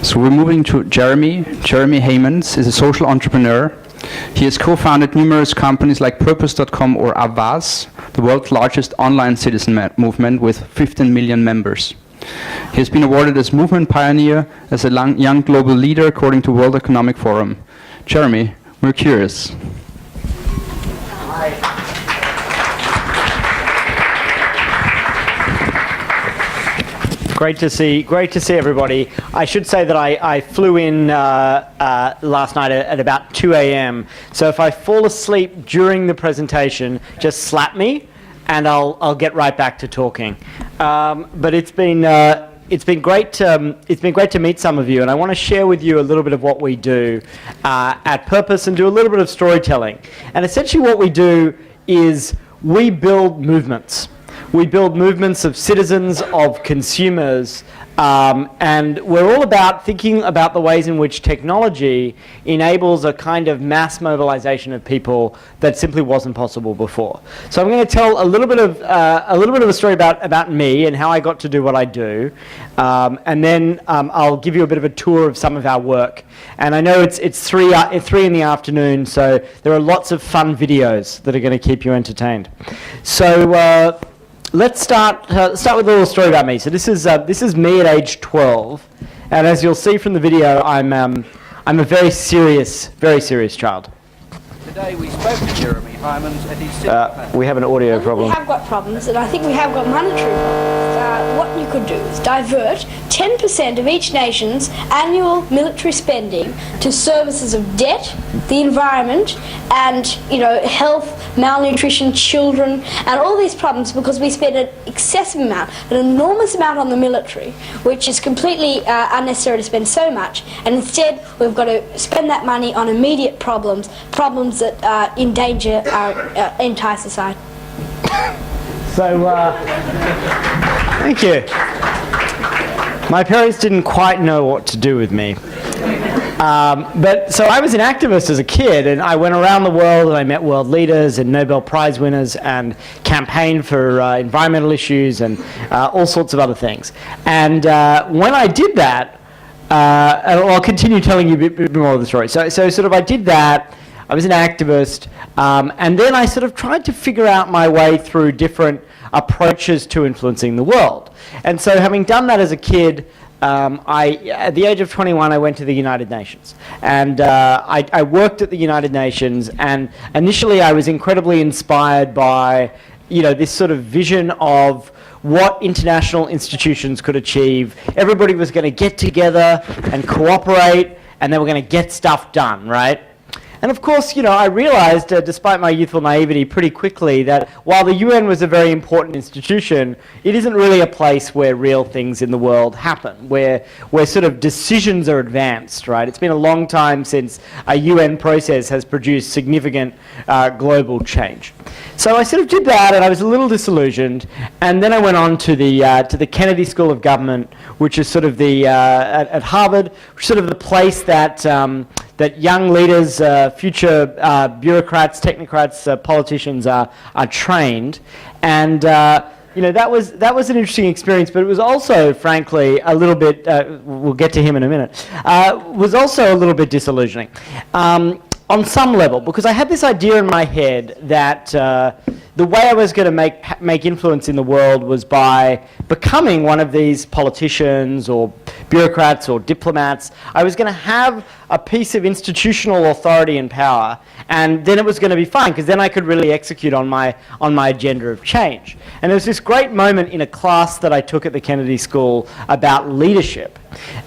So we're moving to Jeremy. Jeremy Heymans is a social entrepreneur. He has co-founded numerous companies like Purpose.com or Avaz, the world's largest online citizen movement with 15 million members. He has been awarded as movement pioneer as a young global leader according to World Economic Forum. Jeremy, we're curious. Hi. Great to see everybody. I should say that I flew in last night at about 2 a.m. So if I fall asleep during the presentation, just slap me, and I'll get right back to talking. But it's been great to meet some of you, and I want to share with you a little bit of what we do at Purpose and do a little bit of storytelling. And essentially, what we do is we build movements. We build movements of citizens, of consumers, and we're all about thinking about the ways in which technology enables a kind of mass mobilization of people that simply wasn't possible before. So I'm going to tell a little bit of a story about me and how I got to do what I do, and then I'll give you a bit of a tour of some of our work. And I know it's 3 in the afternoon, so there are lots of fun videos that are going to keep you entertained. So. Let's start with a little story about me. So this is me at age 12, and as you'll see from the video, I'm a very serious child. Today we spoke to Jeremy Heymans at his we have an audio problem. We have got problems, and I think we have got monetary problems. What you could do is divert 10% of each nation's annual military spending to services of debt, the environment, and health, malnutrition, children, and all these problems, because we spend an excessive amount, an enormous amount on the military, which is completely unnecessary to spend so much, and instead we've got to spend that money on immediate problems that endanger our entire society. So, thank you. My parents didn't quite know what to do with me. But so I was an activist as a kid, and I went around the world and I met world leaders and Nobel Prize winners and campaigned for environmental issues and all sorts of other things. And when I did that, I'll continue telling you a bit more of the story. So sort of I did that. I was an activist, and then I sort of tried to figure out my way through different approaches to influencing the world. And so having done that as a kid, at the age of 21, I went to the United Nations. And I worked at the United Nations, and initially I was incredibly inspired by this sort of vision of what international institutions could achieve. Everybody was going to get together and cooperate, and they were going to get stuff done, right? And of course, I realized, despite my youthful naivety, pretty quickly that while the UN was a very important institution, it isn't really a place where real things in the world happen, where sort of decisions are advanced, right? It's been a long time since a UN process has produced significant global change. So I sort of did that, and I was a little disillusioned, and then I went on to the Kennedy School of Government, which is sort of at Harvard, which is sort of the place that young leaders, future bureaucrats, technocrats, politicians are trained, and that was an interesting experience. But it was also, frankly, a little bit. We'll get to him in a minute. Was also a little bit disillusioning on some level, because I had this idea in my head that the way I was going to make influence in the world was by becoming one of these politicians or bureaucrats or diplomats. I was going to have a piece of institutional authority and power, and then it was going to be fine, because then I could really execute on my agenda of change. And there was this great moment in a class that I took at the Kennedy School about leadership.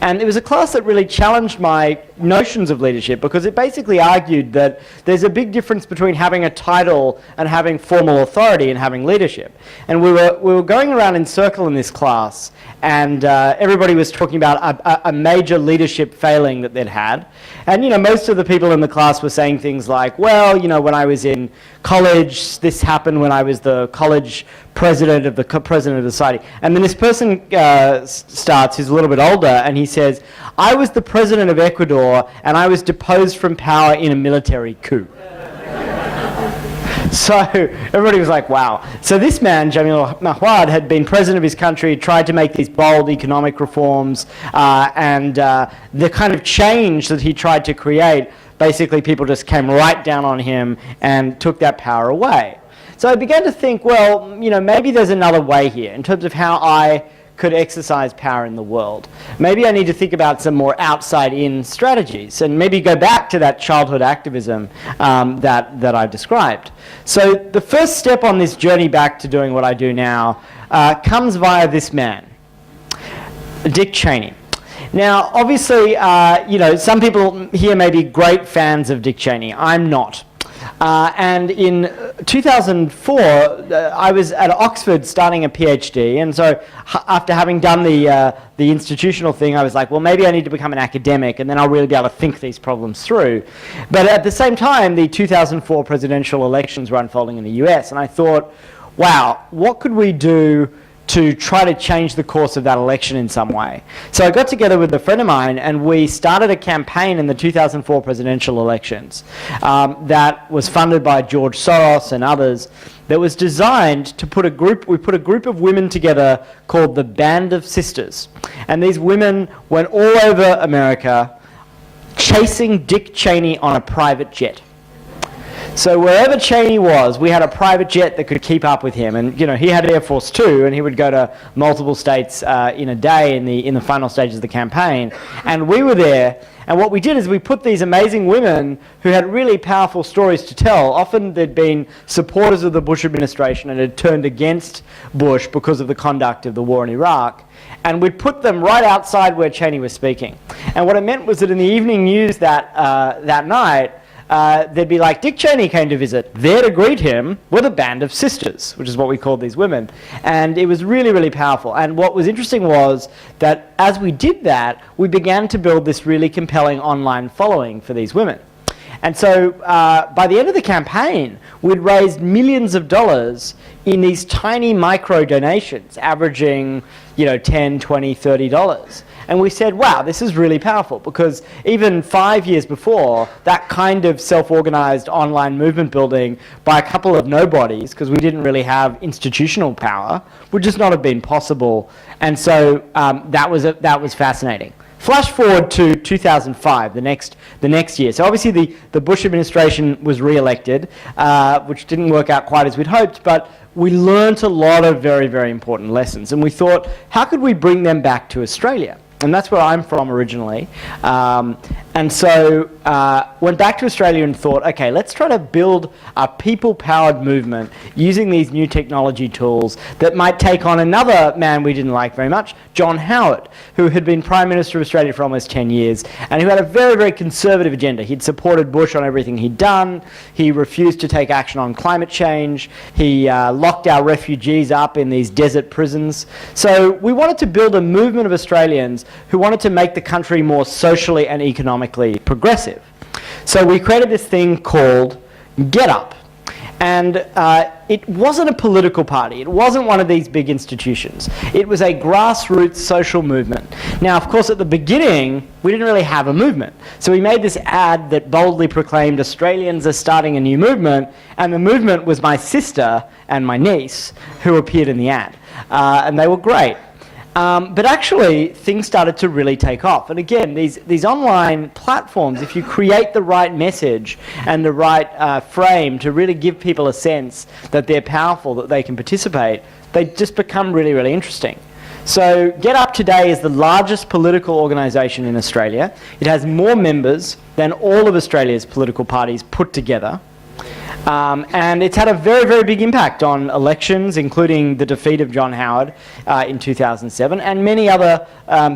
And it was a class that really challenged my notions of leadership, because it basically argued that there's a big difference between having a title and having formal authority and having leadership. And we were going around in circle in this class, and everybody was talking about a major leadership failing that they'd had. And most of the people in the class were saying things like, well, when I was in college, this happened when I was the college president of the society. And then this person starts, who's a little bit older, and he says, I was the president of Ecuador, and I was deposed from power in a military coup. So everybody was like, wow. So this man, Jamil Mahwad, had been president of his country, tried to make these bold economic reforms, and the kind of change that he tried to create, basically people just came right down on him and took that power away. So I began to think, well, maybe there's another way here in terms of how I could exercise power in the world. Maybe I need to think about some more outside-in strategies and maybe go back to that childhood activism that I described. So the first step on this journey back to doing what I do now comes via this man, Dick Cheney. Now, obviously, some people here may be great fans of Dick Cheney. I'm not. And in 2004, I was at Oxford starting a PhD, and so after having done the institutional thing, I was like, well, maybe I need to become an academic, and then I'll really be able to think these problems through. But at the same time, the 2004 presidential elections were unfolding in the US, and I thought, wow, what could we do to try to change the course of that election in some way? So I got together with a friend of mine and we started a campaign in the 2004 presidential elections that was funded by George Soros and others, that was designed to we put a group of women together called the Band of Sisters. And these women went all over America chasing Dick Cheney on a private jet. So wherever Cheney was, we had a private jet that could keep up with him. And he had Air Force too, and he would go to multiple states in a day in the final stages of the campaign. And we were there, and what we did is we put these amazing women who had really powerful stories to tell. Often they'd been supporters of the Bush administration and had turned against Bush because of the conduct of the war in Iraq. And we'd put them right outside where Cheney was speaking. And what it meant was that in the evening news that night, they'd be like, Dick Cheney came to visit. There to greet him were the Band of Sisters, which is what we called these women. And it was really, really powerful. And what was interesting was that as we did that, we began to build this really compelling online following for these women. And so by the end of the campaign, we'd raised millions of dollars in these tiny micro donations, averaging $10, $20, $30. And we said, wow, this is really powerful, because even 5 years before, that kind of self-organized online movement building by a couple of nobodies, because we didn't really have institutional power, would just not have been possible. And so that was fascinating. Flash forward to 2005, the next year. So obviously the Bush administration was re-elected, which didn't work out quite as we'd hoped, but we learned a lot of very, very important lessons. And we thought, how could we bring them back to Australia? And that's where I'm from originally. And so went back to Australia and thought, okay, let's try to build a people-powered movement using these new technology tools that might take on another man we didn't like very much, John Howard, who had been Prime Minister of Australia for almost 10 years, and who had a very, very conservative agenda. He'd supported Bush on everything he'd done. He refused to take action on climate change. He locked our refugees up in these desert prisons. So we wanted to build a movement of Australians who wanted to make the country more socially and economically progressive. So we created this thing called GetUp. And it wasn't a political party. It wasn't one of these big institutions. It was a grassroots social movement. Now, of course, at the beginning, we didn't really have a movement. So we made this ad that boldly proclaimed Australians are starting a new movement, and the movement was my sister and my niece who appeared in the ad. And they were great. But actually, things started to really take off. And again, these online platforms, if you create the right message and the right frame to really give people a sense that they're powerful, that they can participate, they just become really, really interesting. So GetUp today is the largest political organisation in Australia. It has more members than all of Australia's political parties put together. And it's had a very, very big impact on elections, including the defeat of John Howard in 2007, and many other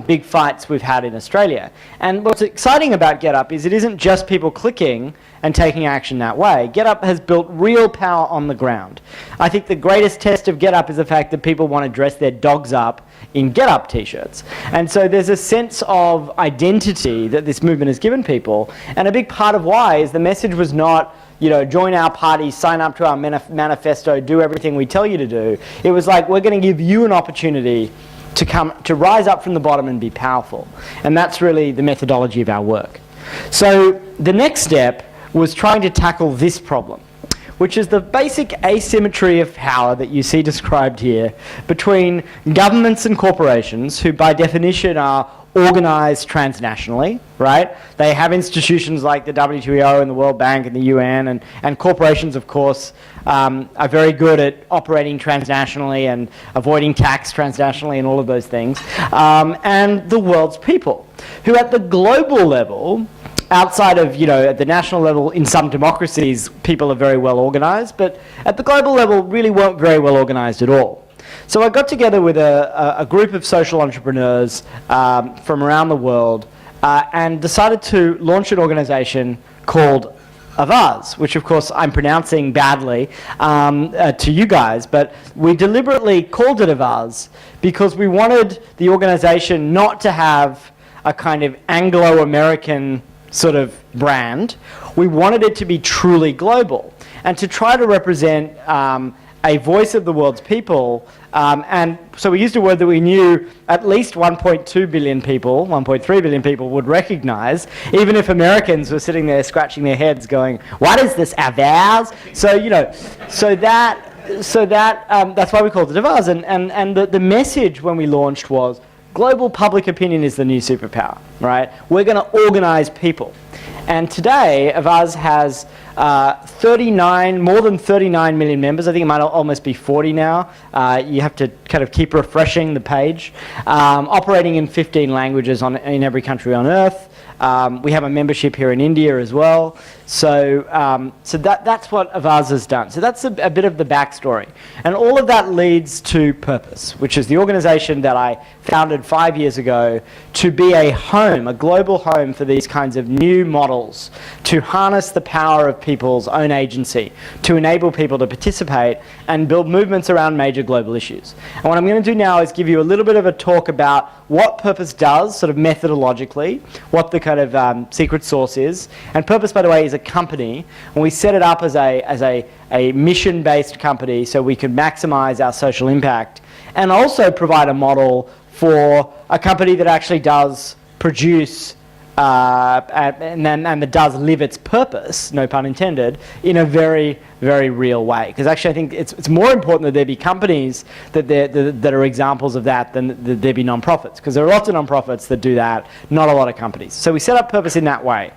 big fights we've had in Australia. And what's exciting about GetUp is it isn't just people clicking and taking action that way. GetUp has built real power on the ground. I think the greatest test of GetUp is the fact that people want to dress their dogs up in GetUp t-shirts. And so there's a sense of identity that this movement has given people, and a big part of why is the message was not, join our party, sign up to our manifesto, do everything we tell you to do. It was like, we're going to give you an opportunity to rise up from the bottom and be powerful. And that's really the methodology of our work. So the next step was trying to tackle this problem, which is the basic asymmetry of power that you see described here between governments and corporations, who by definition are organized transnationally, right? They have institutions like the WTO and the World Bank and the UN, and corporations, of course, are very good at operating transnationally and avoiding tax transnationally and all of those things. And the world's people, who at the global level, outside of, at the national level, in some democracies, people are very well organized, but at the global level, really weren't very well organized at all. So I got together with a group of social entrepreneurs from around the world and decided to launch an organization called Avaz, which of course I'm pronouncing badly to you guys, but we deliberately called it Avaz because we wanted the organization not to have a kind of Anglo-American sort of brand. We wanted it to be truly global and to try to represent a voice of the world's people. And so we used a word that we knew at least 1.2 billion people, 1.3 billion people would recognize, even if Americans were sitting there scratching their heads going, what is this, Avaz? So that's why we called it Avaz. And the message when we launched was, global public opinion is the new superpower, right? We're going to organize people. And today, Avaz has more than 39 million members. I think it might almost be 40 now. You have to kind of keep refreshing the page. Operating in 15 languages in every country on Earth. We have a membership here in India as well. So that's what Avaz has done. So that's a bit of the backstory. And all of that leads to Purpose, which is the organization that I founded 5 years ago to be a home, a global home for these kinds of new models, to harness the power of people's own agency, to enable people to participate and build movements around major global issues. And what I'm going to do now is give you a little bit of a talk about what Purpose does, sort of methodologically, what the kind of secret sauce is. And Purpose, by the way, is a company, and we set it up as a mission-based company so we could maximize our social impact and also provide a model for a company that actually does produce and that does live its purpose, no pun intended, in a very, very real way. Because actually I think it's more important that there be companies that are examples of that than that there be non-profits. Because there are lots of non-profits that do that, not a lot of companies. So we set up Purpose in that way.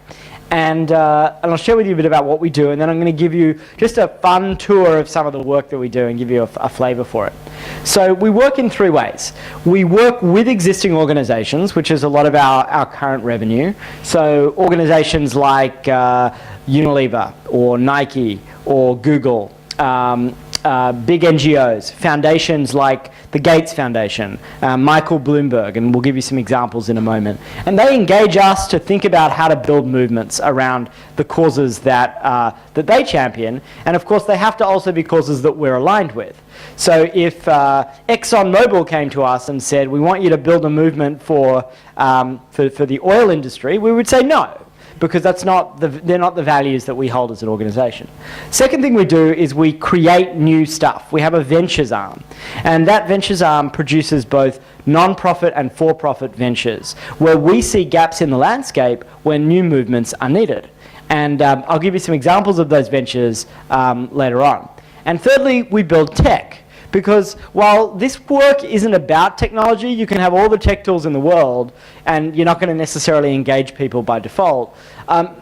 And I'll share with you a bit about what we do, and then I'm going to give you just a fun tour of some of the work that we do and give you a flavor for it. So we work in three ways. We work with existing organizations, which is a lot of our current revenue. So organizations like Unilever or Nike or Google, big NGOs, foundations like the Gates Foundation, Michael Bloomberg, and we'll give you some examples in a moment. And they engage us to think about how to build movements around the causes that they champion. And of course, they have to also be causes that we're aligned with. So if ExxonMobil came to us and said, we want you to build a movement for the oil industry, we would say no, because they're not the values that we hold as an organization. Second thing we do is we create new stuff. We have a ventures arm, and that ventures arm produces both non-profit and for-profit ventures, where we see gaps in the landscape where new movements are needed. And I'll give you some examples of those ventures later on. And thirdly, we build tech. Because while this work isn't about technology, you can have all the tech tools in the world and you're not going to necessarily engage people by default.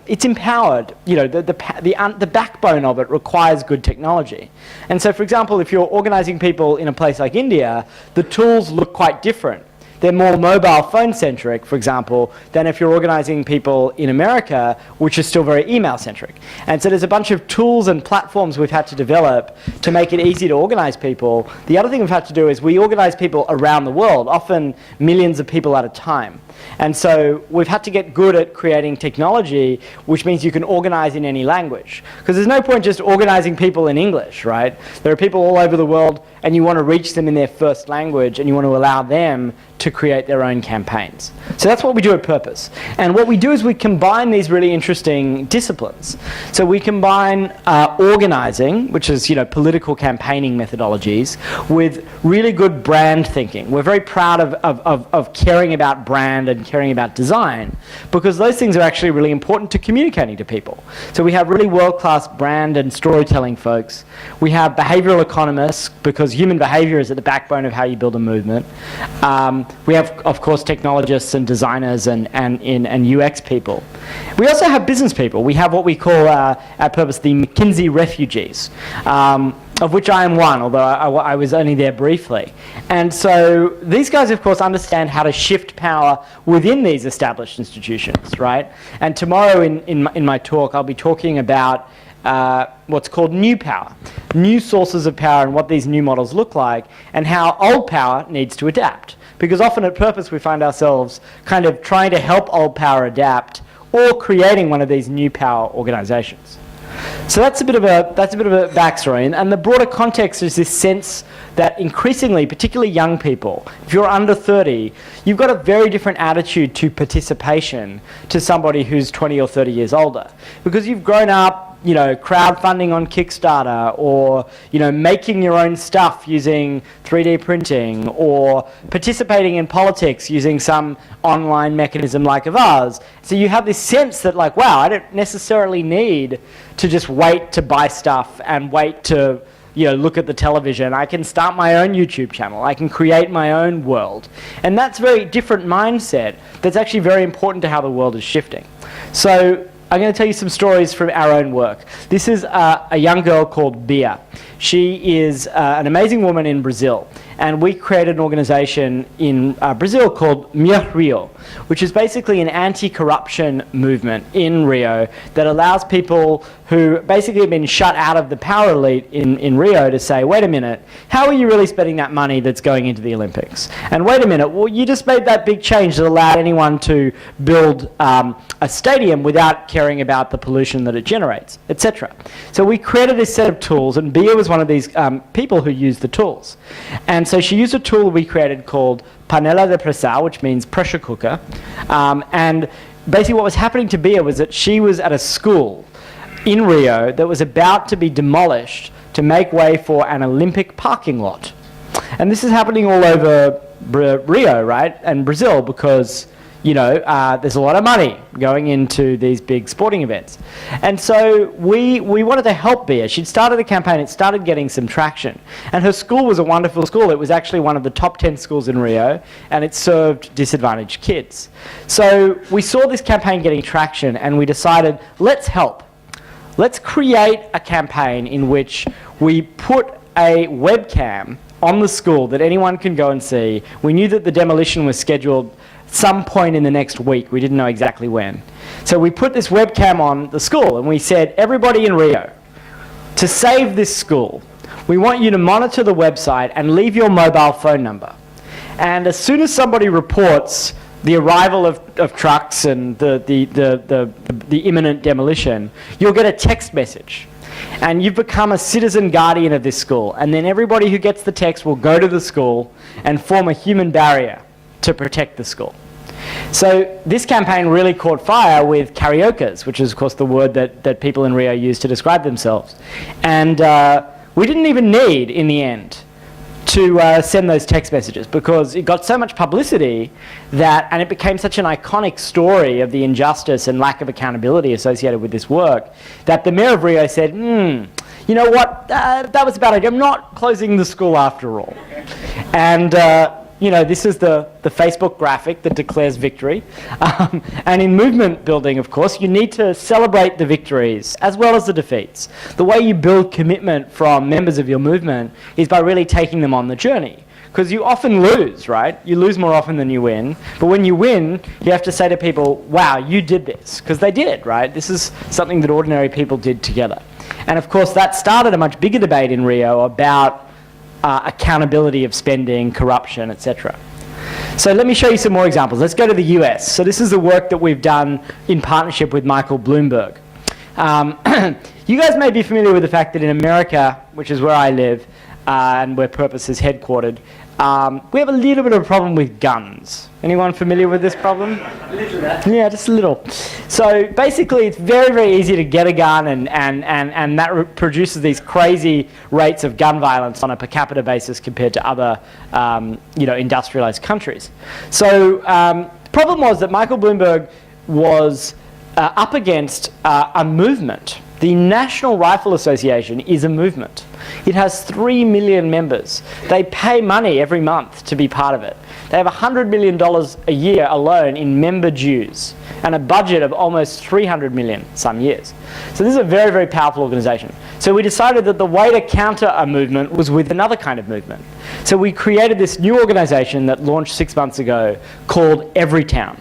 It's empowered. The backbone of it requires good technology. And so, for example, if you're organizing people in a place like India, the tools look quite different. They're more mobile phone centric, for example, than if you're organizing people in America, which is still very email centric. And so there's a bunch of tools and platforms we've had to develop to make it easy to organize people. The other thing we've had to do is we organize people around the world, often millions of people at a time. And so we've had to get good at creating technology, which means you can organize in any language. Because there's no point just organizing people in English, right? There are people all over the world, and you want to reach them in their first language, and you want to allow them to create their own campaigns. So that's what we do at Purpose. And what we do is we combine these really interesting disciplines. So we combine organizing, which is political campaigning methodologies, with really good brand thinking. We're very proud of caring about brand and caring about design, because those things are actually really important to communicating to people. So we have really world-class brand and storytelling folks. We have behavioral economists, because human behavior is at the backbone of how you build a movement. We have, of course, technologists and designers and UX people. We also have business people. We have what we call, at Purpose, the McKinsey refugees, of which I am one, although I was only there briefly. And so these guys, of course, understand how to shift power within these established institutions, right? And tomorrow in my talk, I'll be talking about what's called new power, new sources of power and what these new models look like, and how old power needs to adapt. Because often at Purpose we find ourselves kind of trying to help old power adapt, or creating one of these new power organizations. So that's a bit of a backstory, and the broader context is this sense that increasingly, particularly young people, if you're under 30, you've got a very different attitude to participation to somebody who's 20 or 30 years older, because you've grown up crowdfunding on Kickstarter, or making your own stuff using 3D printing, or participating in politics using some online mechanism like of ours. So you have this sense that, like, wow, I don't necessarily need to just wait to buy stuff and wait to look at the television. I can start my own YouTube channel. I can create my own world. And that's a very different mindset that's actually very important to how the world is shifting. So I'm going to tell you some stories from our own work. This is a young girl called Bia. She is an amazing woman in Brazil, and we created an organization in Brazil called Minha Rio, which is basically an anti-corruption movement in Rio that allows people who basically have been shut out of the power elite in Rio to say, wait a minute, how are you really spending that money that's going into the Olympics? And wait a minute, well, you just made that big change that allowed anyone to build a stadium without caring about the pollution that it generates, etc. So we created this set of tools, and Bia was one of these people who used the tools. And so she used a tool we created called Panela de Pressão, which means pressure cooker. And basically what was happening to Bia was that she was at a school in Rio that was about to be demolished to make way for an Olympic parking lot. And this is happening all over Rio, right, and Brazil, because there's a lot of money going into these big sporting events. And so we wanted to help Bia. She'd started a campaign, it started getting some traction. And her school was a wonderful school. It was actually one of the top 10 schools in Rio, and it served disadvantaged kids. So we saw this campaign getting traction, and we decided, let's help. Let's create a campaign in which we put a webcam on the school that anyone can go and see. We knew that the demolition was scheduled some point in the next week. We didn't know exactly when. So we put this webcam on the school, and we said, everybody in Rio, to save this school, we want you to monitor the website and leave your mobile phone number. And as soon as somebody reports the arrival of trucks and the imminent demolition, you'll get a text message. And you've become a citizen guardian of this school. And then everybody who gets the text will go to the school and form a human barrier to protect the school. So this campaign really caught fire with karaokes, which is, of course, the word that people in Rio use to describe themselves. And we didn't even need, in the end, to send those text messages, because it got so much publicity and it became such an iconic story of the injustice and lack of accountability associated with this work, that the mayor of Rio said, you know what, that was a bad idea. I'm not closing the school after all. And this is the Facebook graphic that declares victory. And in movement building, of course, you need to celebrate the victories as well as the defeats. The way you build commitment from members of your movement is by really taking them on the journey. Because you often lose, right? You lose more often than you win. But when you win, you have to say to people, wow, you did this. Because they did, right? This is something that ordinary people did together. And of course, that started a much bigger debate in Rio about accountability of spending, corruption, etc. So let me show you some more examples. Let's go to the US. So this is the work that we've done in partnership with Michael Bloomberg. You guys may be familiar with the fact that in America, which is where I live, and where Purpose is headquartered, we have a little bit of a problem with guns. Anyone familiar with this problem? A little bit. Yeah, just a little. So basically, it's very, very easy to get a gun, and that produces these crazy rates of gun violence on a per capita basis compared to other, industrialized countries. So the problem was that Michael Bloomberg was up against a movement. The National Rifle Association is a movement. It has 3 million members. They pay money every month to be part of it. They have $100 million a year alone in member dues and a budget of almost 300 million some years. So this is a very, very powerful organization. So we decided that the way to counter a movement was with another kind of movement. So we created this new organization that launched 6 months ago called Everytown.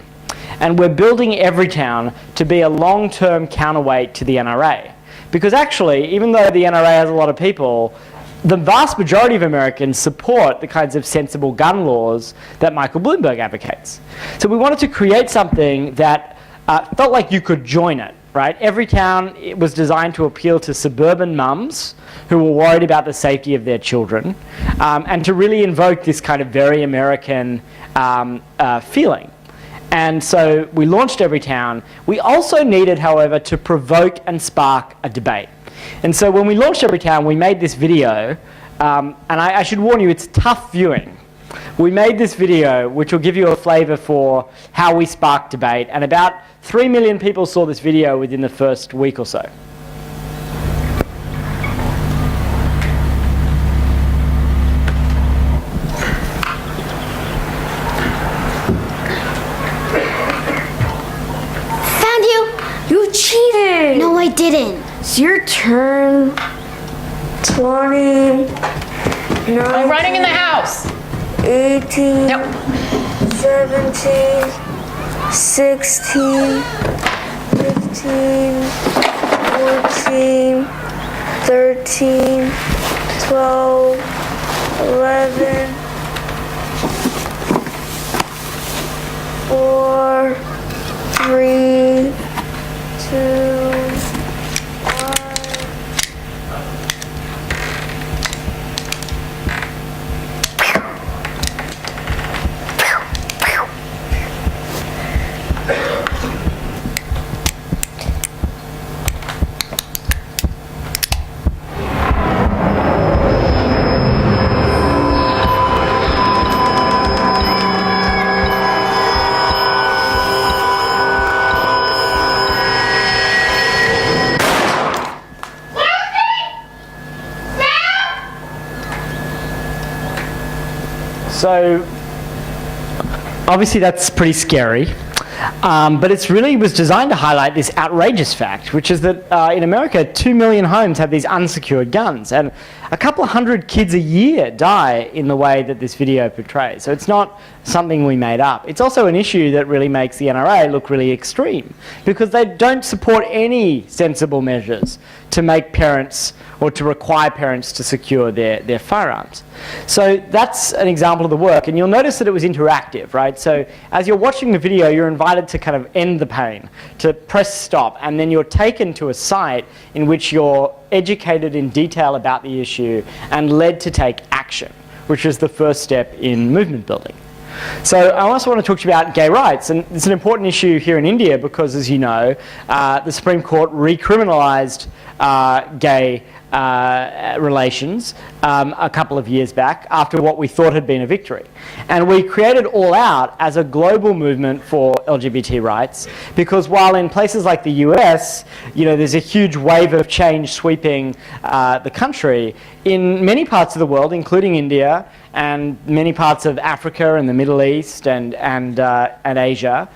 And we're building Everytown to be a long-term counterweight to the NRA. Because actually, even though the NRA has a lot of people, the vast majority of Americans support the kinds of sensible gun laws that Michael Bloomberg advocates. So we wanted to create something that felt like you could join it, right? Everytown, it was designed to appeal to suburban mums who were worried about the safety of their children, and to really invoke this kind of very American feeling. And so we launched Everytown. We also needed, however, to provoke and spark a debate. And so when we launched Everytown, we made this video, and I should warn you, it's tough viewing. We made this video, which will give you a flavor for how we sparked debate, and about 3 million people saw this video within the first week or so. No, I didn't. It's your turn. 20. I'm running in the house. 18. Nope. 17. 16. 15. 14. 13. 12. 11. 4. 3. 2. So obviously that's pretty scary, but it really was designed to highlight this outrageous fact, which is that in America, 2 million homes have these unsecured guns, and a couple of hundred kids a year die in the way that this video portrays. So it's not something we made up. It's also an issue that really makes the NRA look really extreme, because they don't support any sensible measures to make parents or to require parents to secure their firearms. So that's an example of the work, and you'll notice that it was interactive, right? So as you're watching the video, you're invited to kind of end the pain, to press stop, and then you're taken to a site in which you're educated in detail about the issue and led to take action, which is the first step in movement building. So I also want to talk to you about gay rights, and it's an important issue here in India because, as you know, the Supreme Court recriminalized gay relations a couple of years back after what we thought had been a victory. And we created All Out as a global movement for LGBT rights, because while in places like the US, there's a huge wave of change sweeping the country, in many parts of the world, including India and many parts of Africa and the Middle East and Asia,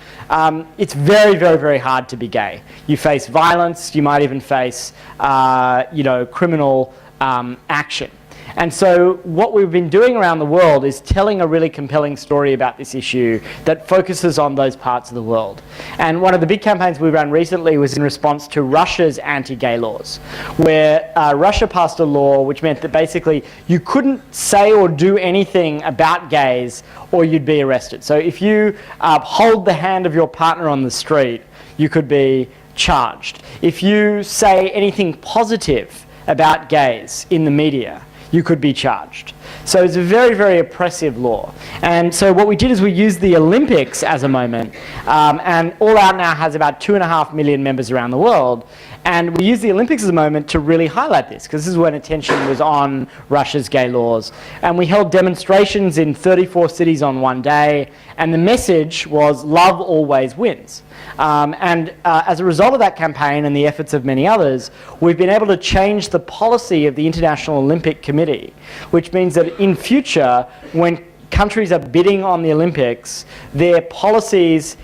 it's very, very, very hard to be gay. You face violence, you might even face criminal action. And so what we've been doing around the world is telling a really compelling story about this issue that focuses on those parts of the world. And one of the big campaigns we ran recently was in response to Russia's anti-gay laws, where Russia passed a law which meant that basically you couldn't say or do anything about gays or you'd be arrested. So if you hold the hand of your partner on the street, you could be charged. If you say anything positive about gays in the media, you could be charged. So it's a very, very oppressive law. And so what we did is we used the Olympics as a moment, and All Out now has about 2.5 million members around the world. And we used the Olympics as a moment to really highlight this, because this is when attention was on Russia's gay laws. And we held demonstrations in 34 cities on one day, and the message was love always wins. As a result of that campaign and the efforts of many others, we've been able to change the policy of the International Olympic Committee, which means that in future, when countries are bidding on the Olympics, their policies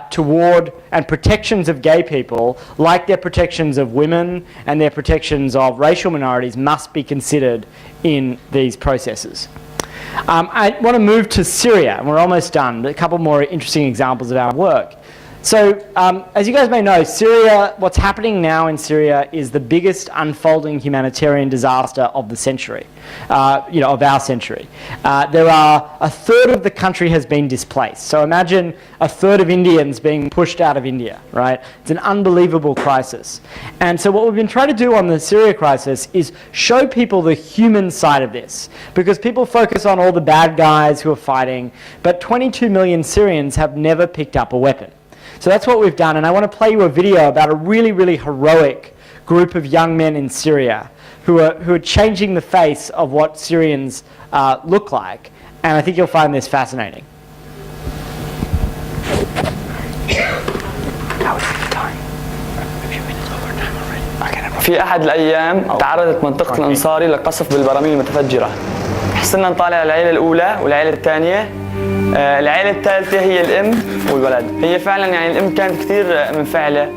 toward and protections of gay people, like their protections of women and their protections of racial minorities, must be considered in these processes. I want to move to Syria, and we're almost done. A couple more interesting examples of our work. So, as you guys may know, Syria, what's happening now in Syria is the biggest unfolding humanitarian disaster of the century, of our century. There are a third of the country has been displaced. So imagine a third of Indians being pushed out of India, right? It's an unbelievable crisis. And so what we've been trying to do on the Syria crisis is show people the human side of this, because people focus on all the bad guys who are fighting, but 22 million Syrians have never picked up a weapon. So that's what we've done, and I want to play you a video about a really, really heroic group of young men in Syria who are changing the face of what Syrians look like, and I think you'll find this fascinating. في أحد الأيام تعرضت منطقة الأنصاري لقصف بالبراميل المتفجرة. حصلنا نطالع العائلة الأولى والعائلة الثانية. العائلة الثالثة هي الأم والولد. هي فعلا يعني الأم كانت كثير منفعلة،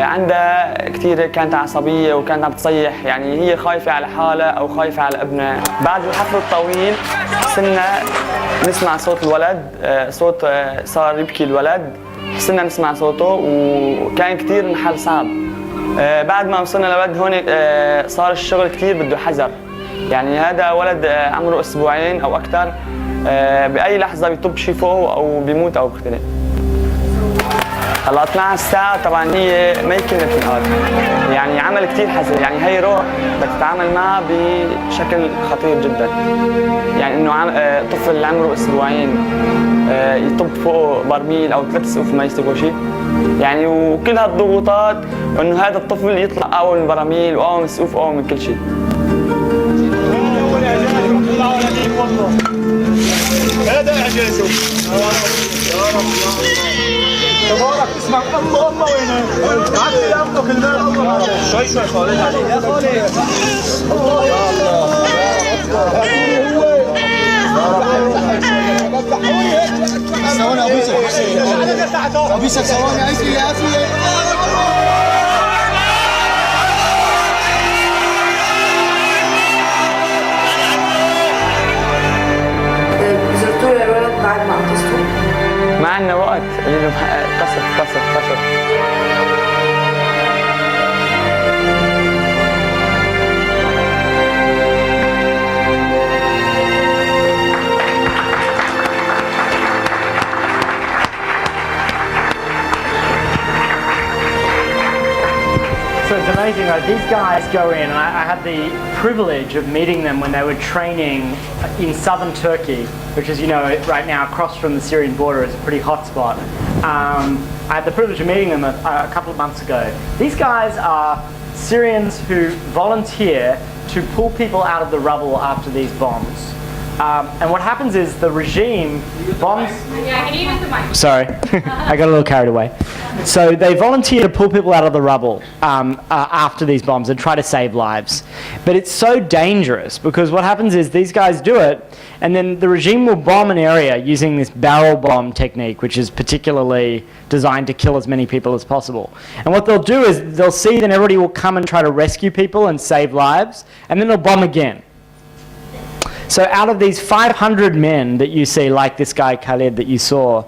عندها كثير كانت عصبية وكانت عم تصيح، يعني هي خايفة على حالها أو خايفة على ابنها. بعد الحفل الطويل حسنا نسمع صوت الولد، صوت صار يبكي الولد، حسنا نسمع صوته وكان كثير محل صعب. بعد ما وصلنا للولد هون صار الشغل كثير بده حذر، يعني هذا ولد عمره أسبوعين أو أكثر، بأي لحظة بيطب شي فوقه أو بيموت أو بيختنق. هلا 12 ساعة طبعا هي ما كانت نهار، يعني عمل كثير حذر، يعني هي روح بدك تتعامل معها بشكل خطير جدا. يعني إنه طفل عمره أسبوعين يطب فوقه برميل أو 3 سقوف ما يستوي شيء، يعني وكل هالضغوطات، وإنه هذا الطفل يطلع أول من البراميل وأول من السقوف وأول من كل شيء. هذا اعجازه تبارك اسمك الله الله وينه عدي يملك الماء الله شوي شوي خالد يا خالد الله يا الله ثواني ابوسك ثواني عايز يا اخي ما عندنا وقت، قصف. So it's amazing, like, these guys go in, and I had the privilege of meeting them when they were training in southern Turkey, which is, right now across from the Syrian border is a pretty hot spot. I had the privilege of meeting them a couple of months ago. These guys are Syrians who volunteer to pull people out of the rubble after these bombs. And what happens is the regime bombs... Yeah, can you use the mic? Sorry, I got a little carried away. So they volunteer to pull people out of the rubble after these bombs and try to save lives. But it's so dangerous because what happens is these guys do it, and then the regime will bomb an area using this barrel bomb technique, which is particularly designed to kill as many people as possible. And what they'll do is they'll see that everybody will come and try to rescue people and save lives, and then they'll bomb again. So out of these 500 men that you see, like this guy Khalid that you saw,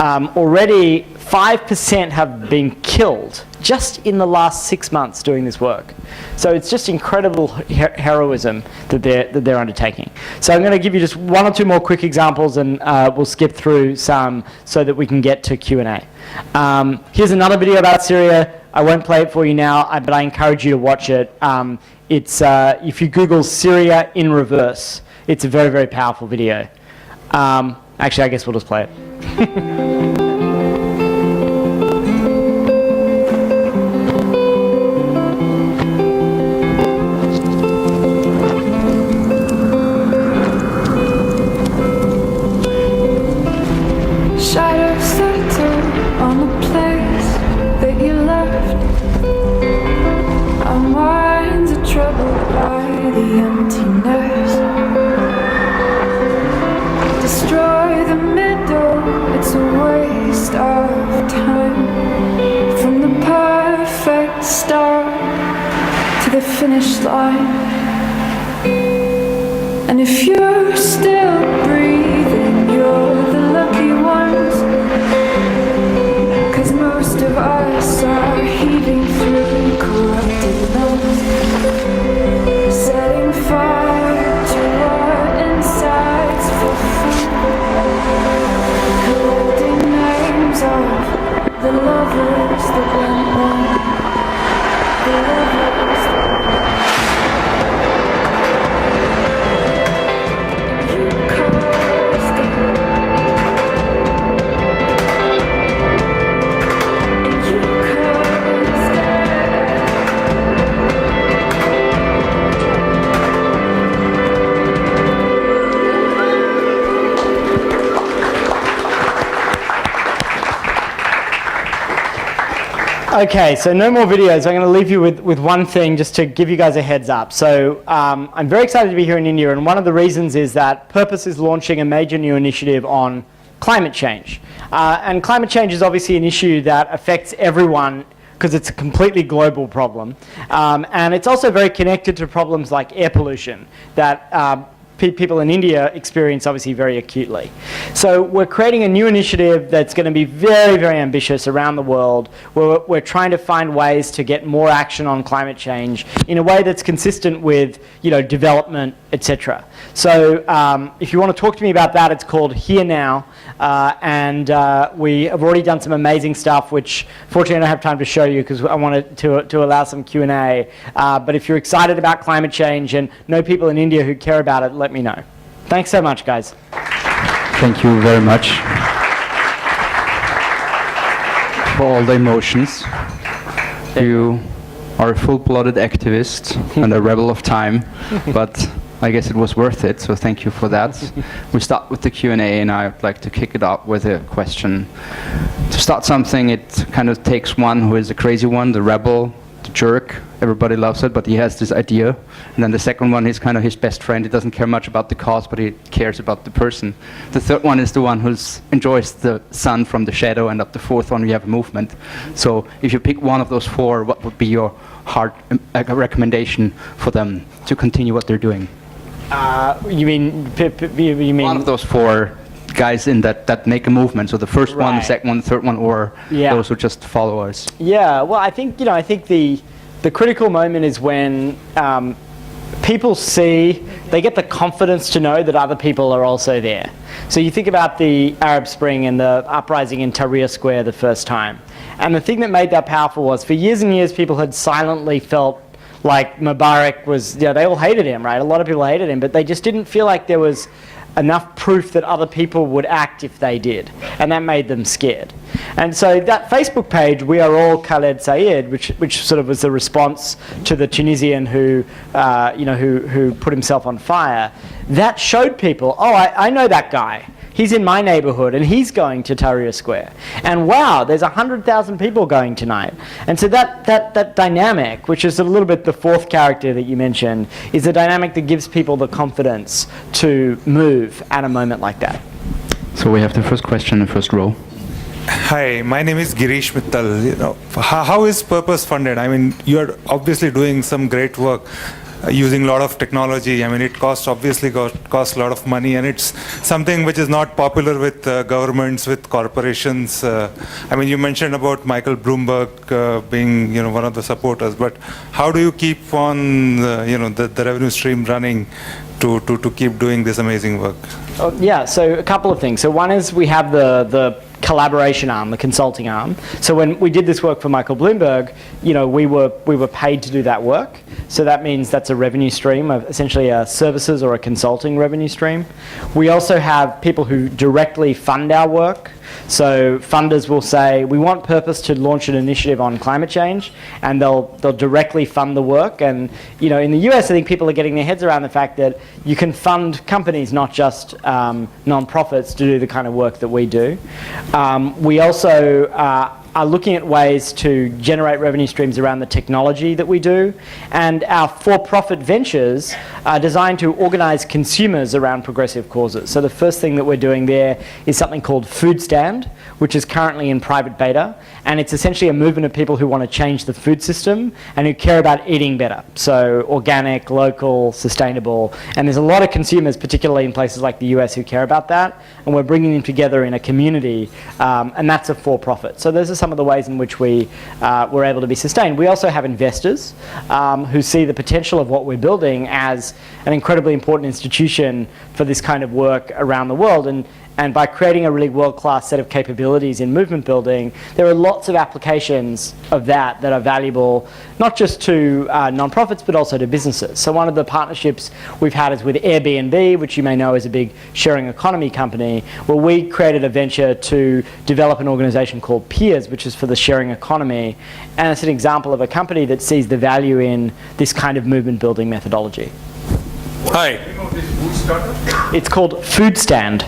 already 5% have been killed just in the last 6 months doing this work. So it's just incredible heroism that they're undertaking. So I'm going to give you just 1 or 2 more quick examples, and we'll skip through some so that we can get to Q&A. Here's another video about Syria. I won't play it for you now, but I encourage you to watch it. It's if you Google Syria in reverse, it's a very, very powerful video. Actually, I guess we'll just play it. Shadows settle on the place that you left. Our minds are troubled by the emptiness. Destroy the middle, it's a waste of time. From the perfect start to the finish line. And if you're still breathing, you're the lucky ones. 'Cause most of us are heaving through corrupted lungs, setting fire to our insides for fun, collecting names of the lovers that went wrong, the lovers that Okay, so no more videos. I'm going to leave you with one thing just to give you guys a heads up. So I'm very excited to be here in India, and one of the reasons is that Purpose is launching a major new initiative on climate change. And climate change is obviously an issue that affects everyone because it's a completely global problem. And it's also very connected to problems like air pollution that people in India experience obviously very acutely. So we're creating a new initiative that's going to be very, very ambitious around the world. We're trying to find ways to get more action on climate change in a way that's consistent with, development, etc. So if you want to talk to me about that, it's called Here Now. And we have already done some amazing stuff, which fortunately I don't have time to show you because I wanted to allow some Q&A. But if you're excited about climate change and know people in India who care about it, let me know. Thanks so much, guys. Thank you very much for all the emotions. You are a full-blooded activist and a rebel of time, but I guess it was worth it, so thank you for that. We start with the Q&A, and I'd like to kick it off with a question. To start something, it kind of takes one who is a crazy one, the rebel, the jerk. Everybody loves it, but he has this idea. And then the second one is kind of his best friend. He doesn't care much about the cause, but he cares about the person. The third one is the one who enjoys the sun from the shadow, and up the fourth one we have a movement. So if you pick one of those four, what would be your hard recommendation for them to continue what they're doing? You mean one of those four guys in that make a movement. So the first one, the second one, the third one, or those who just follow us. Yeah, well, I think the critical moment is when people they get the confidence to know that other people are also there. So you think about the Arab Spring and the uprising in Tahrir Square the first time. And the thing that made that powerful was for years and years people had silently felt like Mubarak was, they all hated him, right? A lot of people hated him, but they just didn't feel like there was enough proof that other people would act if they did. And that made them scared. And so that Facebook page, We Are All Khaled Sayed, which sort of was the response to the Tunisian who put himself on fire, that showed people, I know that guy. He's in my neighborhood and he's going to Tahrir Square. And wow, there's 100,000 people going tonight. And so that dynamic, which is a little bit the fourth character that you mentioned, is a dynamic that gives people the confidence to move at a moment like that. So we have the first question in the first row. Hi, my name is Girish Mittal. How is Purpose funded? I mean, you're obviously doing some great work. Using a lot of technology. I mean, it costs a lot of money, and it's something which is not popular with governments, with corporations. I mean, you mentioned about Michael Bloomberg being, one of the supporters, but how do you keep on, the revenue stream running to keep doing this amazing work? So a couple of things. So one is we have the collaboration arm, the consulting arm. So when we did this work for Michael Bloomberg, we were paid to do that work. So that means that's a revenue stream, of essentially a services or a consulting revenue stream. We also have people who directly fund our work. So funders will say, we want Purpose to launch an initiative on climate change, and they'll directly fund the work. And in the US, I think people are getting their heads around the fact that you can fund companies, not just non-profits, to do the kind of work that we do. We also are looking at ways to generate revenue streams around the technology that we do. And our for-profit ventures are designed to organize consumers around progressive causes. So the first thing that we're doing there is something called Food Stand, which is currently in private beta. And it's essentially a movement of people who want to change the food system and who care about eating better. So organic, local, sustainable. And there's a lot of consumers, particularly in places like the US, who care about that. And we're bringing them together in a community. And that's a for-profit. So those are some of the ways in which we're able to be sustained. We also have investors who see the potential of what we're building as an incredibly important institution for this kind of work around the world. And by creating a really world-class set of capabilities in movement building, there are lots of applications of that are valuable, not just to nonprofits, but also to businesses. So one of the partnerships we've had is with Airbnb, which you may know is a big sharing economy company, where we created a venture to develop an organization called Peers, which is for the sharing economy. And it's an example of a company that sees the value in this kind of movement building methodology. Hi. It's called Food Stand.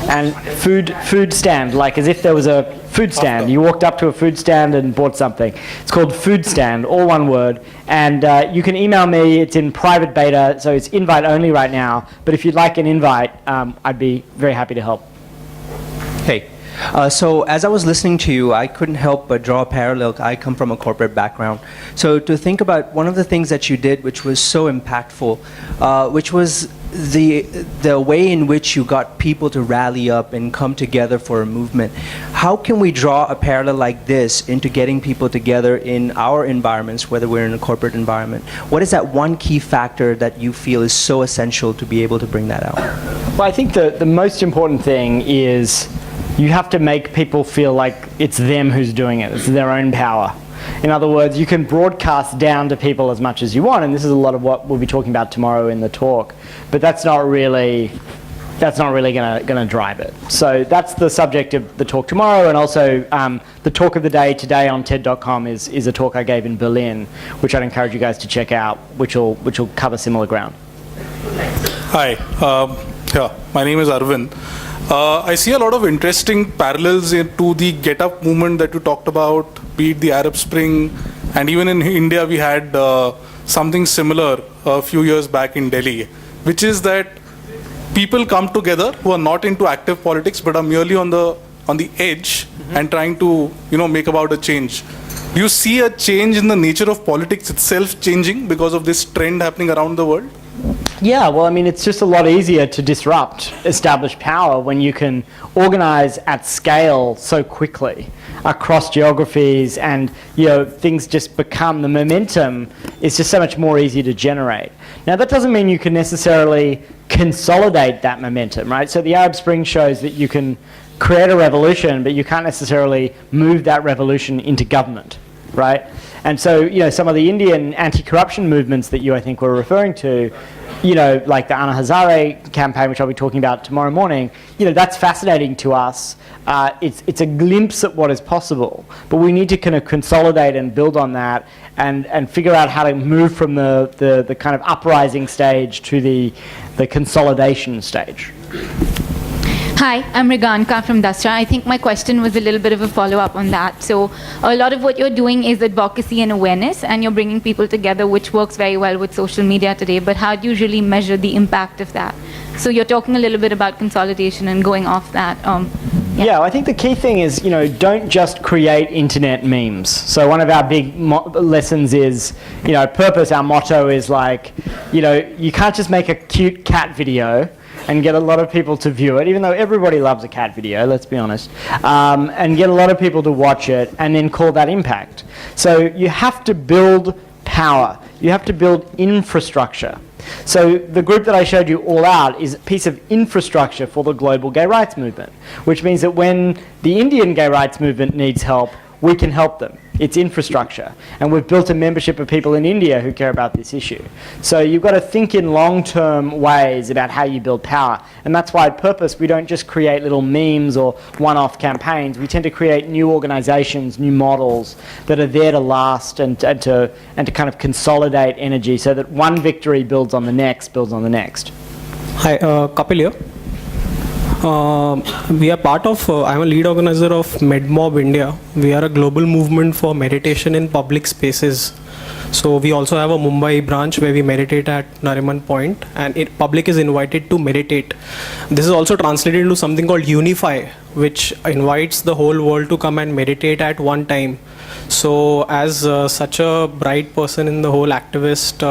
And food stand, like as if there was a food stand. You walked up to a food stand and bought something. It's called Food Stand, all one word. And you can email me. It's in private beta, so it's invite only right now. But if you'd like an invite, I'd be very happy to help. Hey. So as I was listening to you, I couldn't help but draw a parallel. I come from a corporate background. So to think about one of the things that you did, which was so impactful, which was the way in which you got people to rally up and come together for a movement. How can we draw a parallel like this into getting people together in our environments, whether we're in a corporate environment? What is that one key factor that you feel is so essential to be able to bring that out? Well, I think the most important thing is you have to make people feel like it's them who's doing it. It's their own power. In other words, you can broadcast down to people as much as you want, and this is a lot of what we'll be talking about tomorrow in the talk. But that's not really going to drive it. So that's the subject of the talk tomorrow, and also the talk of the day today on TED.com is a talk I gave in Berlin, which I'd encourage you guys to check out, which will cover similar ground. Hi. My name is Arvind. I see a lot of interesting parallels to the Get Up movement that you talked about, be it the Arab Spring, and even in India we had something similar a few years back in Delhi, which is that people come together who are not into active politics but are merely on the edge and trying to make about a change. Do you see a change in the nature of politics itself changing because of this trend happening around the world? Yeah, well, I mean, it's just a lot easier to disrupt established power when you can organize at scale so quickly across geographies, and things just become, the momentum is just so much more easy to generate. Now, that doesn't mean you can necessarily consolidate that momentum, right? So the Arab Spring shows that you can create a revolution, but you can't necessarily move that revolution into government, right? And so, some of the Indian anti-corruption movements that I think were referring to, like the Anna Hazare campaign, which I'll be talking about tomorrow morning, that's fascinating to us. It's a glimpse at what is possible, but we need to kind of consolidate and build on that and figure out how to move from the kind of uprising stage to the consolidation stage. Hi, I'm Riganka from Dasra. I think my question was a little bit of a follow-up on that. So a lot of what you're doing is advocacy and awareness, and you're bringing people together, which works very well with social media today. But how do you really measure the impact of that? So you're talking a little bit about consolidation and going off that. Yeah, I think the key thing is, don't just create internet memes. So one of our big lessons is, purpose, our motto is like, you can't just make a cute cat video and get a lot of people to view it, even though everybody loves a cat video, let's be honest, and get a lot of people to watch it and then call that impact. So you have to build power. You have to build infrastructure. So the group that I showed you, All Out, is a piece of infrastructure for the global gay rights movement, which means that when the Indian gay rights movement needs help, we can help them. It's infrastructure. And we've built a membership of people in India who care about this issue. So you've got to think in long-term ways about how you build power. And that's why at Purpose, we don't just create little memes or one-off campaigns. We tend to create new organizations, new models that are there to last and to kind of consolidate energy so that one victory builds on the next, builds on the next. Hi, Kapil here. We are part of, I'm a lead organizer of MedMob India. We are a global movement for meditation in public spaces. So we also have a Mumbai branch where we meditate at Nariman Point, and public is invited to meditate. This is also translated into something called Unify, which invites the whole world to come and meditate at one time. So as such a bright person in the whole activist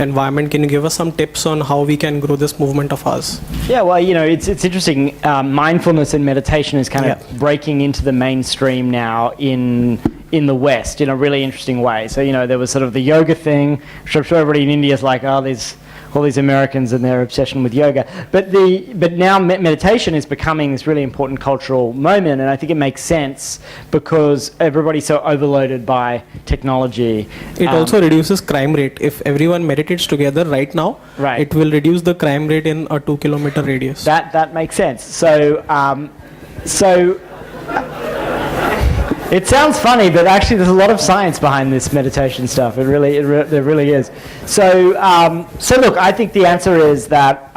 environment, can you give us some tips on how we can grow this movement of ours? Yeah, well, it's interesting. Mindfulness and meditation is kind of breaking into the mainstream now in the West in a really interesting way. So, there was sort of the yoga thing, which I'm sure everybody in India is like, oh, there's all these Americans and their obsession with yoga. But now meditation is becoming this really important cultural moment, and I think it makes sense because everybody's so overloaded by technology. It also reduces crime rate. If everyone meditates together right now, it will reduce the crime rate in a 2-kilometer radius. That makes sense. So it sounds funny, but actually there's a lot of science behind this meditation stuff. There really is. So look, I think the answer is that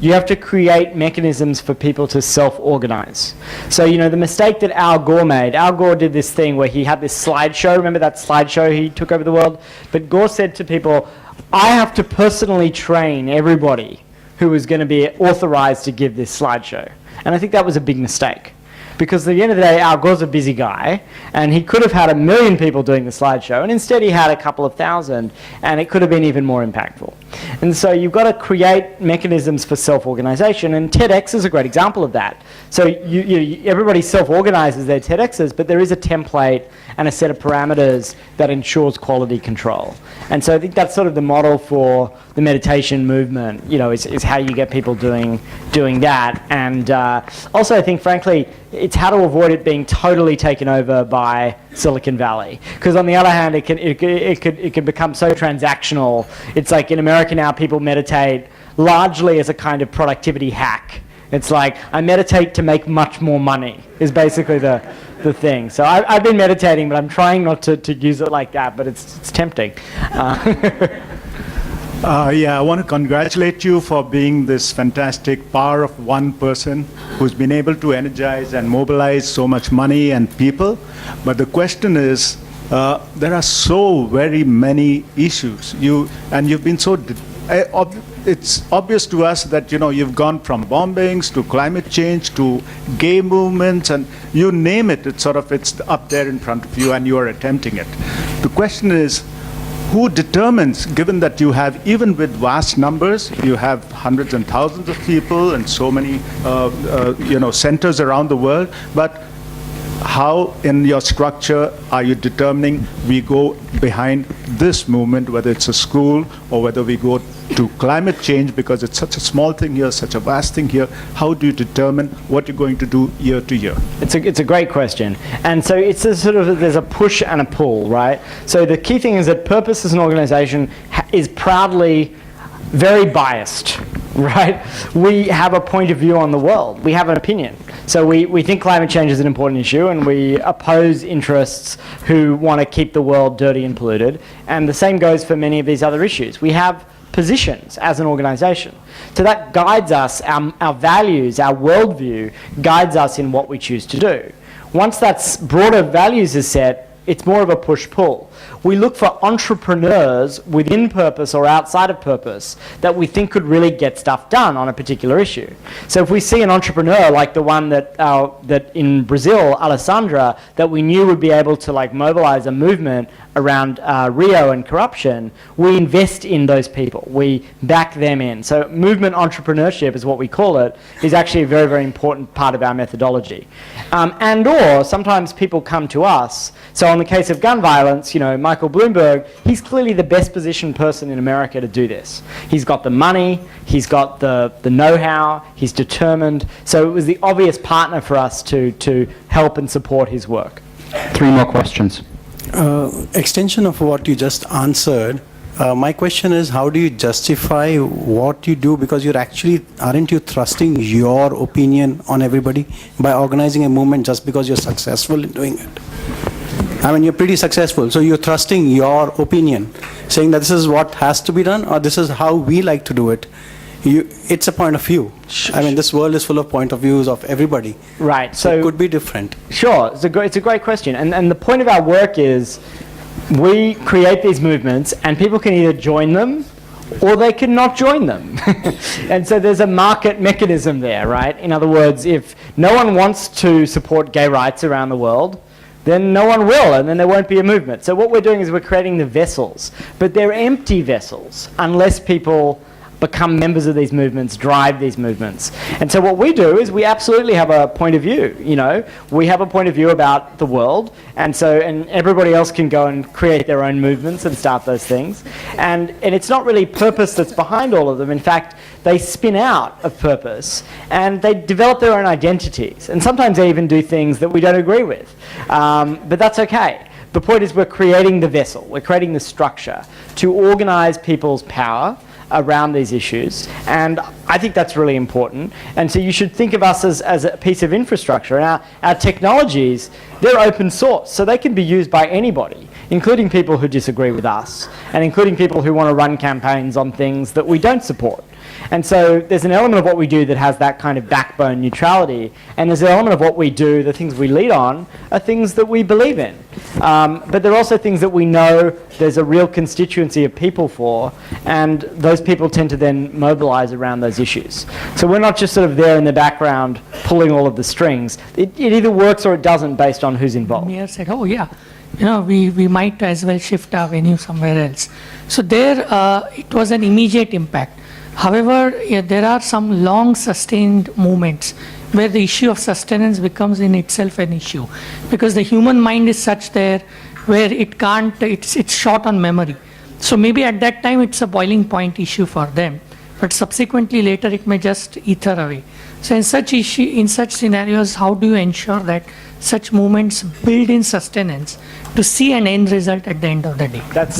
you have to create mechanisms for people to self-organize. So, the mistake that Al Gore made, Al Gore did this thing where he had this slideshow. Remember that slideshow he took over the world? But Gore said to people, I have to personally train everybody who is going to be authorized to give this slideshow. And I think that was a big mistake. Because at the end of the day, Al Gore's a busy guy, and he could have had 1 million people doing the slideshow, and instead he had a couple of thousand, and it could have been even more impactful. And so you've got to create mechanisms for self-organization, and TEDx is a great example of that. So everybody self-organizes their TEDx's, but there is a template and a set of parameters that ensures quality control. And so I think that's sort of the model for the meditation movement, is how you get people doing that. And also I think, frankly, it's how to avoid it being totally taken over by Silicon Valley. Because on the other hand, it can become so transactional. It's like in America now, people meditate largely as a kind of productivity hack. It's like, I meditate to make much more money, is basically the thing. So I've been meditating, but I'm trying not to use it like that, but it's tempting. I want to congratulate you for being this fantastic power of one person who's been able to energize and mobilize so much money and people. But the question is, there are so very many issues. You've been so... it's obvious to us that you've gone from bombings to climate change to gay movements, and you name it, it's up there in front of you and you are attempting it. The question is, who determines, given that you have, even with vast numbers, you have hundreds and thousands of people and so many centers around the world, but how in your structure are you determining we go behind this movement, whether it's a school or whether we go to climate change, because it's such a small thing here, such a vast thing here? How do you determine what you're going to do year to year? It's a great question. And so it's there's a push and a pull, right? So the key thing is that Purpose as an organization is proudly very biased, right? We have a point of view on the world. We have an opinion. So we think climate change is an important issue, and we oppose interests who want to keep the world dirty and polluted. And the same goes for many of these other issues. We have positions as an organization. So that guides us, our values, our worldview guides us in what we choose to do. Once that broader values is set, it's more of a push-pull. We look for entrepreneurs within Purpose or outside of Purpose that we think could really get stuff done on a particular issue. So if we see an entrepreneur like the one that in Brazil, Alessandra, that we knew would be able to mobilize a movement around Rio and corruption, we invest in those people. We back them in. So movement entrepreneurship is what we call it, is actually a very, very important part of our methodology. Or sometimes people come to us. So in the case of gun violence, Michael Bloomberg, he's clearly the best positioned person in America to do this. He's got the money, he's got the know-how, he's determined. So it was the obvious partner for us to help and support his work. 3 more questions. Extension of what you just answered, my question is, how do you justify what you do? Because aren't you thrusting your opinion on everybody by organizing a movement just because you're successful in doing it? I mean, you're pretty successful, so you're thrusting your opinion, saying that this is what has to be done, or this is how we like to do it. It's a point of view. I mean, this world is full of point of views of everybody. Right. So it could be different. Sure. It's a great question. And the point of our work is we create these movements and people can either join them or they can not join them. And so there's a market mechanism there, right? In other words, if no one wants to support gay rights around the world, then no one will, and then there won't be a movement. So what we're doing is we're creating the vessels, but they're empty vessels unless people become members of these movements, drive these movements. And so what we do is we absolutely have a point of view, We have a point of view about the world, and everybody else can go and create their own movements and start those things. And it's not really purpose that's behind all of them. In fact, they spin out of purpose, and they develop their own identities. And sometimes they even do things that we don't agree with. But that's okay. The point is we're creating the vessel, we're creating the structure to organize people's power around these issues, and I think that's really important. And so you should think of us as a piece of infrastructure. And our technologies, they're open source, so they can be used by anybody, including people who disagree with us, and including people who want to run campaigns on things that we don't support. And so there's an element of what we do that has that kind of backbone neutrality, and there's an element of what we do, the things we lead on, are things that we believe in. But there are also things that we know there's a real constituency of people for, and those people tend to then mobilize around those issues. So we're not just sort of there in the background pulling all of the strings. It either works or it doesn't based on who's involved. Mayor said, oh yeah, we might as well shift our venue somewhere else. So there, it was an immediate impact. However, there are some long sustained movements where the issue of sustenance becomes in itself an issue, because the human mind is such there where it can't, it's short on memory. So maybe at that time it's a boiling point issue for them, but subsequently later it may just ether away. So in such scenarios, how do you ensure that such movements build in sustenance to see an end result at the end of the day? That's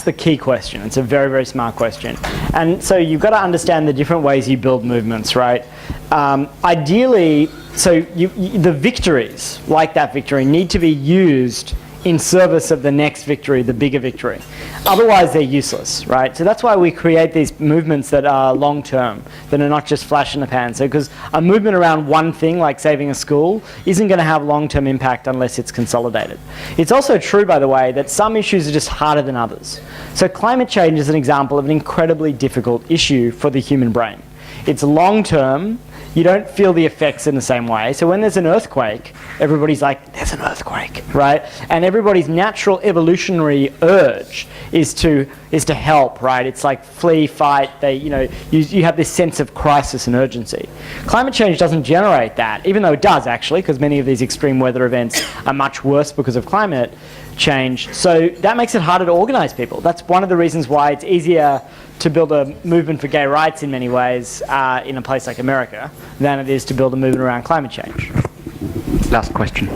the key question. It's a very, very smart question. And so you've got to understand the different ways you build movements, right? Ideally, the victories, like that victory, need to be used in service of the next victory, the bigger victory. Otherwise, they're useless, right? So that's why we create these movements that are long-term, that are not just flash in the pan. So because a movement around one thing, like saving a school, isn't going to have long-term impact unless it's consolidated. It's also true, by the way, that some issues are just harder than others. So climate change is an example of an incredibly difficult issue for the human brain. It's long-term. You don't feel the effects in the same way. So when there's an earthquake, everybody's like, there's an earthquake, right? And everybody's natural evolutionary urge is to help, right? It's like flee, fight. You have this sense of crisis and urgency. Climate change doesn't generate that, even though it does actually, because many of these extreme weather events are much worse because of climate change. So that makes it harder to organize people. That's one of the reasons why it's easier to build a movement for gay rights in many ways in a place like America than it is to build a movement around climate change. Last question.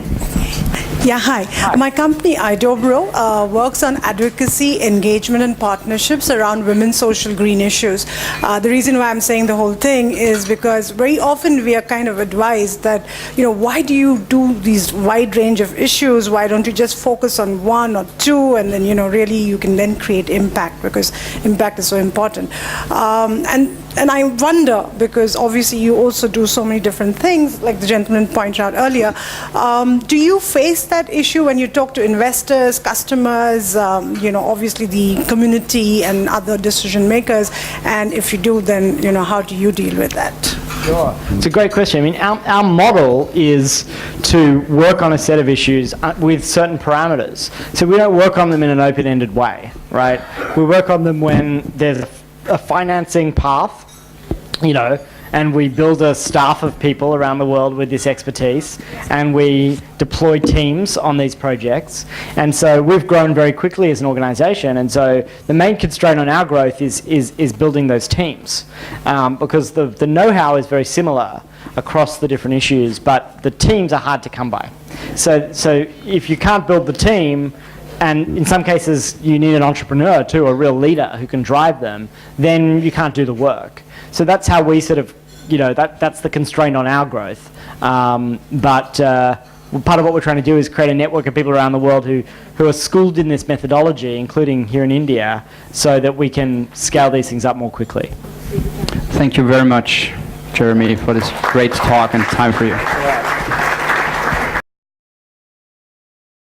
Yeah, hi. My company, iDobro, works on advocacy, engagement, and partnerships around women's social green issues. The reason why I'm saying the whole thing is because very often we are kind of advised that, why do you do these wide range of issues? Why don't you just focus on one or two, and then, really you can then create impact, because impact is so important. And I wonder, because obviously you also do so many different things, like the gentleman pointed out earlier, do you face that issue when you talk to investors, customers, obviously the community and other decision makers? And if you do, then, how do you deal with that? Sure. It's a great question. I mean, our model is to work on a set of issues with certain parameters. So we don't work on them in an open-ended way, right? We work on them when there's a financing path, and we build a staff of people around the world with this expertise, and we deploy teams on these projects. And so we've grown very quickly as an organization, and so the main constraint on our growth is building those teams, because the know-how is very similar across the different issues, but the teams are hard to come by. So if you can't build the team, and in some cases you need an entrepreneur too, a real leader who can drive them, then you can't do the work. So that's how we sort of, that's the constraint on our growth. But part of what we're trying to do is create a network of people around the world who are schooled in this methodology, including here in India, so that we can scale these things up more quickly. Thank you very much, Jeremy, for this great talk and time for you.